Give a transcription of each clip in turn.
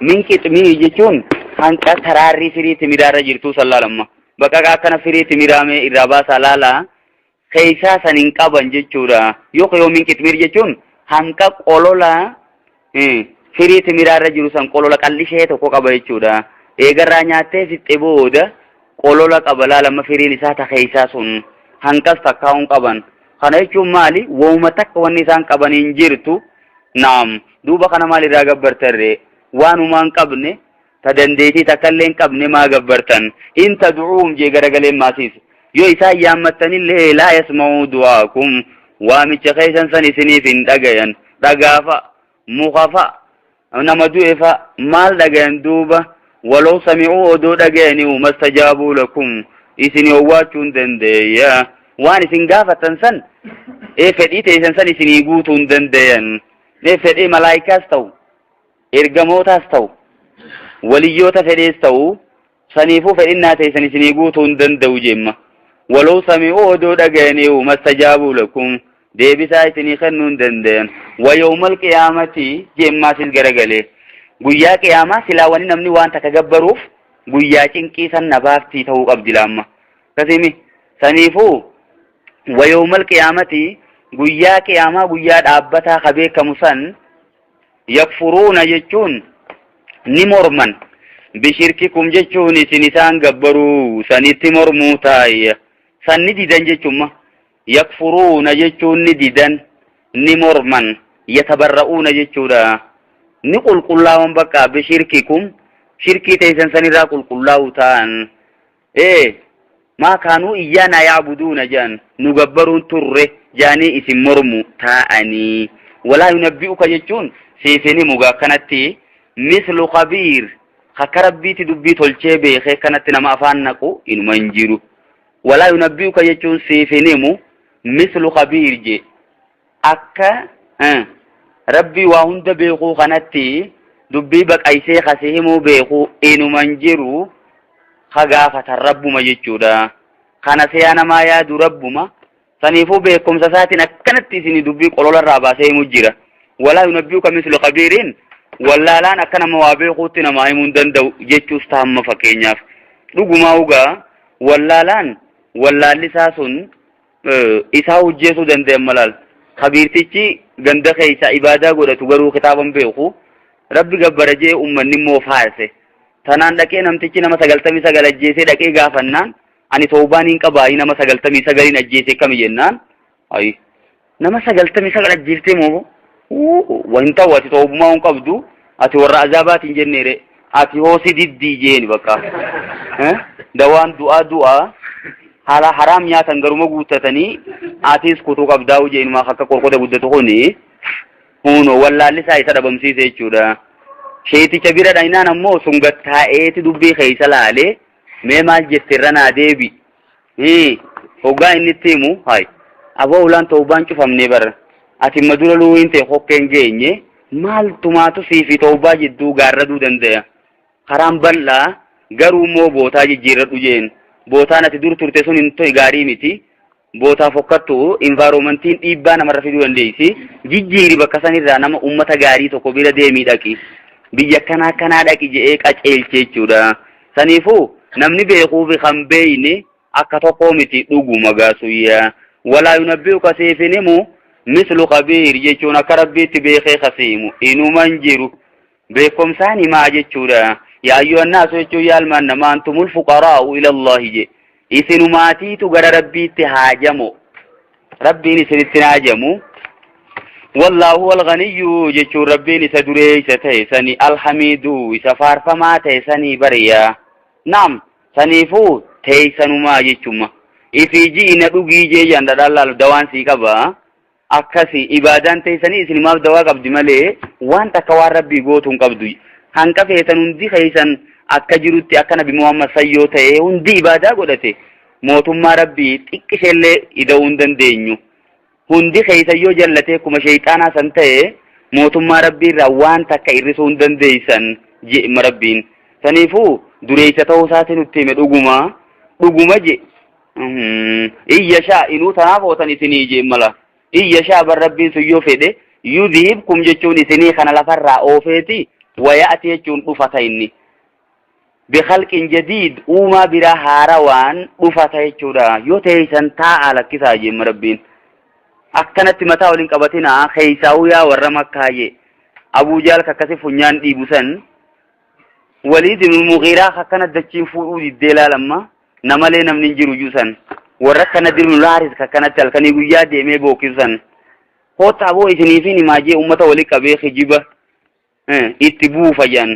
min qixmii jechuun hanqa taraarri firiitti miraarra jirtu sallalama bakka kana firiitti miraame irraa baasa laala keeysaa sanin qaban jechuudha yoo min qixmii jechuun hanqa qolola firiitti miraarra jiru san qolola qallishee tokko qaba jechuudha eegarraa nyaattee fixxe booda qolola qaba laalama firiin isaa ta keeysaa sun hanqas takkaa'uun qaban kana jechuun maali wooma takka wanni isaan qabaniin jirtu naam duuba kana maalirraa gabbartarre waanumaan qabne ta dandeetii takkallee hin qabne maa gabbartan in tad'uum jee garagaleen maasiis yoo isaan yaammattanillee laa yasma'uu du'aakum waamicha keeysan san isiniif hin dhagayan dhagaafa mukafa nama du'efa maal dhagayan duuba ولو سمعوا أدو دقيني وما استجابوا لكم إسني وواتون دنديا وان إسن قافة تنسن إيه فدئت إسن سن إسني قوتون دنديا إيه فدئ ملايكة استو إرقموت استو وليوت فدئ استو سنيفو فإنها تيسن إسني قوتون دندو جمع ولو سمعوا أدو دقيني وما استجابوا لكم ديبسا إسني خنون دنديا ويوم القيامة جمع سلقرقلي guyyaa qiyaamaa silaa wani namni waan takka gabbaruuf guyyaa cinqii san nabaaftii ta'uu qabdi laamma kasimi saniifuu wayoomal qiyaamati guyyaa qiyaamaa guyyaa dhaabbataa ka beekamu san yakfuruuna jechuun ni morman bishirkikum jechuun isin isaan gabbaruu sanitti mormuu taayya san ni didan jechuumma yakfuruuna jechuun ni didan ni morman yatabarra'uuna jechuudha ni qulqullaa'uun bakka bishirkikum shirkii teessan sanirraa qulqullaa'u ta'an maa kaanuu iyyaana ya'buduuna jedhan nu gabbaruun turre jaanii isin mormu ta'anii walaa yunabbi'uka jechuun siifini mugaa kanatti mislu khabiir akka rabbiiti dubbii tolchee beekee kanatti nama afaan naqu inuma hin jiru walaa yunabbi'uka jechuun siifinimu mislu khabiir je akka rabbi waa hunda beekuu kanatti dubbii baqaysee kasihimuu beekuu inuman jiru kagaafatan rabbuma jechuudha kana seya namaa yaadu rabbuma saniifuu beekumsa isaatiin akkanatti isini dubbii qololarraa baasee himuu jira walaa yunabbi'uka mislu khabiiriin wallaalaan akka nama waa beekuutti namaa himuu hin danda'u jechuus tahamma fakkeenyaaf dhugumaa ugaa wallaalaan wallaallisaa sun isaa hujjeesuu danda'an malaal khabiirtichi ganda keessa ibaadaa godhatu garuu kitaaban beeku rabbi gabbara jee ummanni immoo faarse tanaan dhaqee namtichi nama 99 ajjeesee dhaqee gaafannaan ani toobaan hin qabaayi nama 99 ajjeesee kami jennaan ay nama 99 ajjeestee moo wanta wati toobumaa hin qabdu ati warra azaabaatiin jenneere ati hoosi diddii jeeni bakka dawaan du'aa haala haram nyaatan garuma guuttatanii atis kutuu qabdaa'u jeenuma akka qorqote guddatu kuni huno wallaallisaa isa dhabamsiise jechuudha sheeticha bira dhaynaan ammoo sun gattaa'eeti dubbii keessa laalee mee maal jettirra naa deebi hoggaa inni itti himu hay aboo ulaan toobaan cufamnee bara ati madura luuhin ta'e hokkeen geenye maal tumaatu siifi toobaa jidduu gaarraduu danda'a karaan bal'aa garuu immoo bootaa jijjiirradhu jeen bootaan ati dur turte sun hin to'i gaarii miti bootaa fokkattu environmentiin dhiibbaa namarra fiduu dandeessi jijjiiri bakka sanirraa nama ummata gaarii tokko bira deemii dhaqi biyya kanaa dhaqi je'ee qaceelche jechuudha saniifuu namni beekuu fi kan beeyne akka tokko miti dhuguma gaasuyyaa walaa yunabbi'uka seefinimu mislu khabiir jechuun akka rabbiitti beekee kasiimu inuman jiru beekumsaan himaa jechuudha يا أيها الناس يا المن ما أنتم الفقراء إلى الله جي إسنماتي تقر ربي تهاجموا ربي نسنتناجموا والله هو الغني جيشو ربي نسدري ستيسني الحميد سفار فما تيسني بريا نعم سنيفو تيسنو ما جيشوما إفي جينا دوغي جي جاند دلال دوان سيكبا أكسي إبادان تيسني إسنماف دوا قبض ملي وان تكوار ربي قوتهم قبضي hanka feetan hundi keeysan akka jirutti akka nabi Muhammad sayyoo ta'e hundi ibaadaa godhate mootummaa rabbii xiqqisheellee ida'uu hin dandeenyu hundi keeysan yoo jallatee kuma shayxaanaa san ta'e mootummaa rabbii irraa waan takka irrisuu hin dandeeysan je'ima rabbiin saniifuu dureeysa ta'uu isaatiin nutti hime dhuguma je iyyashaa inuu tanaaf ootan isinii je'imala iyyashaa bar rabbiin sun yoo fedhe yudhiibkum jechuun isinii kana lafarraa oofeeti ويأتي يجون رفتين بخلق جديد وما برا هاروان رفتين جورا يوتيسن تعالى كتاجي مربين أكتنت متاولين قبتنا خيساويا ورمكاي أبو جال ككسي فنيان ديبوسن وليد بن المغيرة كانت دچين فؤود الدلال لما نمالي نمن جيرو جوسن وركنا دير من الحارث كانت تلكني غيا ديمي بوكيسن هو تابو إسنيفين ماجي أمتا ولي كبي خجيبة اتبو فجان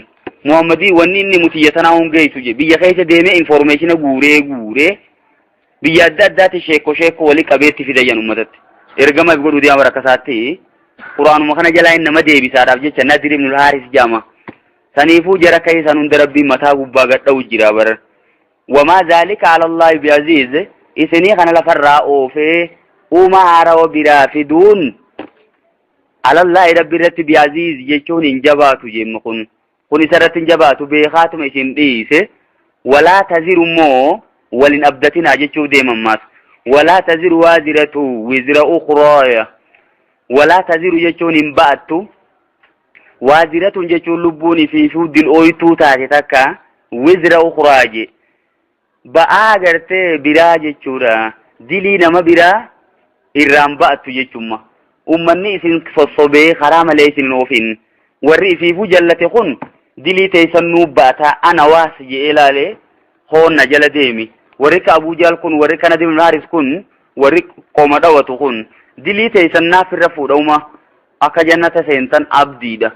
محمدي ونيني متيتنا هم جيتو جي بيا خيسة ديمي انفورميشن غوري بيا دات شيكو ولي كبي تفيدين أمتت إرقما بيقولوا دي أمرا كساتي قرآن مخنا جلائن نما ديبي سارف جيچا نادر بن الحارث جاما سنيفو جرى كيسا نندربي متا قباقت أو جرابر وما ذلك على الله بعزيز إسني خنا لفرّاء في وما عروا برافدون على الله رب الرت بعزيز يجون انجباتو جمكن كن سرت انجباتو بخاتم اسم ديس ولا تزر مو ولن أبدتنا جيشو ديما ماس ولا تزر وازرة وزر أخرى ولا تزر جيشون انبأتو وازرة جيشون لبوني في شود الأويتو تاتي وزر أخرى جي ba'aa gartee biraa jechuudha dilii nama biraa irraan ba'attu jechuudha ummanni isin sossobee karaa malee isin oofin warri ifiifuu jallate kun dilii teessannuu baataa ana waas jedhee ilaalee hoonna jala deemi warri ka Abuu Jaal kun warri kana Nadir ibn Haaris kun warri qoma dhawatu kun dilii teessannaaf irra fuudhuma akka jannata seentan abdiidha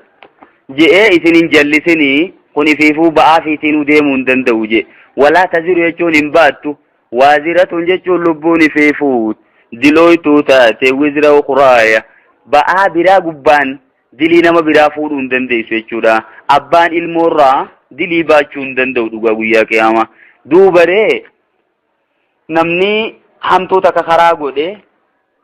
jedhee isinin jallisinii kun ifiifuu ba'aa fiitiin deemuu hin danda'u jedhe ولا تزر يجون إنباتو وازرة يجون لبوني في فوت دلويتو تاتي وزر وقرايا بقى برا قبان دلينا ما برا فود دندي سيجورا أبان المورا دلي باتشون دندو دوغا ويا كياما دوبري نمني همتو تكخراغو دي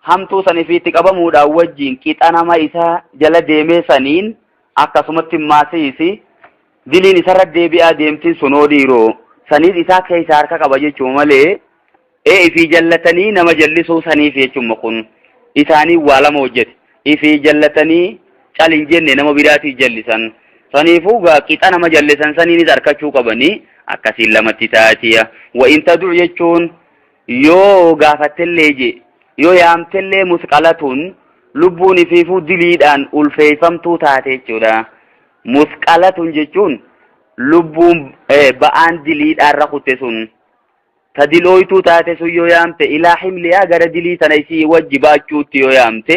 همتو سنفيتك أبا مودا وجين كيت أنا ما إسا جلا ديمي سنين أكا سمت ماسيسي دلين سرد دي بيا ديمتين سنو ديرو سنيد إساء كيسار كبجي چومالي في جلتني نما جلسو سني في چومكن إساني والا موجد في جلتني چالنجن نما براتي جلسن سني فوقا كتا نما جلسن سني نزار كچو كبني أكسي لمتي تاتيا وإن تدعو يچون يو غافتل جي يو يامتل مسقالتون لبوني في فو دليدان ألفيفم تو تاتي چودا مسقالتون جيچون لبون بان دليد الرقوت سن تدلويتو تاتسو يويامت إلى حملها غير دلي سنيسي وجباتشوت يويامت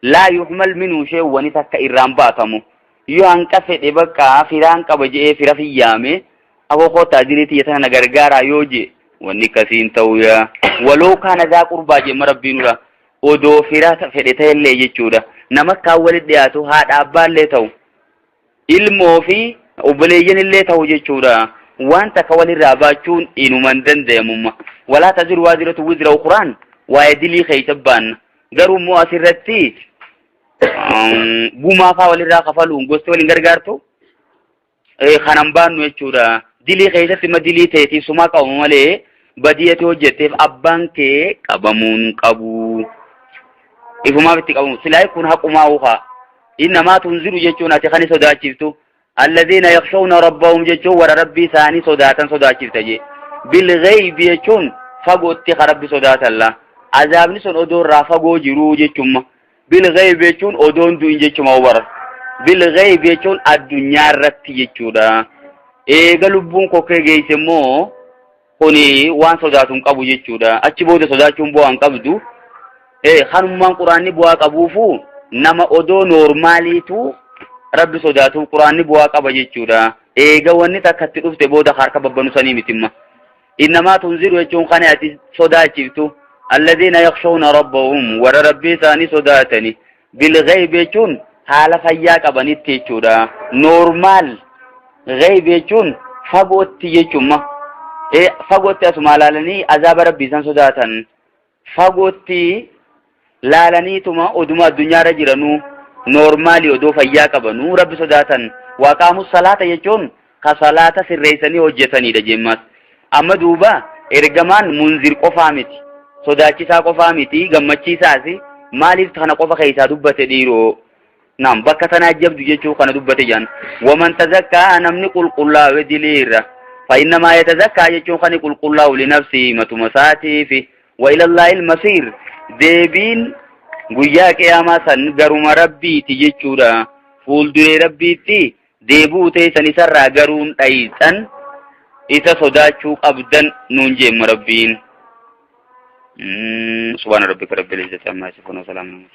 لا يحمل منه شيء ونتك إرام باتمو يوانكفت إبقى فران قبجئ فرفي يامي أبو خوتا دليتي يتهنا غرغارا يوجي ونكسين تويا ولو كان ذا قرباجي مربين لا ودو فرات فريته اللي يجودا نمك أول دياتو هاد أبال لتو ilmoo fi obboleeyyan illee ta'u jechuudha wanta ka walirraa baachuun inuman danda'amumma walaa taziru waaziratu wizra ukhran waa'ee dilii keessa baanna garuu immoo asirratti gumaa faa walirraa kafaluun gosti waliin gargaartu kanan baannu jechuudha dilii keessatti ma dilii ta'eetiif sumaa qabamu malee badiyati hojjetteef abbaan kee qabamuun qabu ifumaaf itti qabamu silaayi kun haqumaa uhaa إنما تنزل جيشون أتخاني صداچفتو الذين يخشون ربهم جيشون ور ربي ثاني صداتا صداچفت جي بالغيب جيشون فقو اتخ ربي صدات الله عذاب نسون أدون رافقو جرو جيشون بالغيب جيشون أدون دون جيشون أور بالغيب جيشون الدنيا رتي جيشون قلبون كوكي جيسمو هوني وان صداتون قبو جيشون أچبو دي صداتون بوان قبدو خانمان قرآني بوا قبوفو nama odoo normaaliitu rabbi sodaatu quraanni bu'aa qaba jechuudha eega wanni takkatti dhufte booda harka babbanu sanii mitimma innamaa tunziru jechuun kana ati sodaachiftu alladhiina yakhshawna rabbahum warra rabbii isaanii sodaatani bilghayb jechuun haala fayyaa qabanitti jechuudha normaal ghayb jechuun fagootti jechuudha fagootti asuma laalanii azaaba rabbii isaan sodaatan fagootti laalaniituma oduma addunyaarra jiranu normaali odoo fayyaa qabanu rabbi sodaatan waaqaamu salaata jechuun ka salaata sirreessanii hojjetanidha jemmas amma duuba ergamaan munzir qofaa miti sodaachisaa qofaa miti gammachiisaasi maaliif kana qofa keessaa dubbate dhiiroo نعم بكتنا جبد يجو كان دبت جان ومن تزكى نمني قل الله ودلير فإنما يتزكى يجو كان قل الله لنفسه متمساتي في وإلى الله المصير ديبين guyyaa qiyaamaa san garuma rabbiiti jechuudha fuulduree rabbiitti deebuu teessan isarraa garuun dhayisan isa sodaachuu qabdan nuun jeemma rabbiin subhaana rabbika rabbil izzati ammaa yasifuun wa salaamun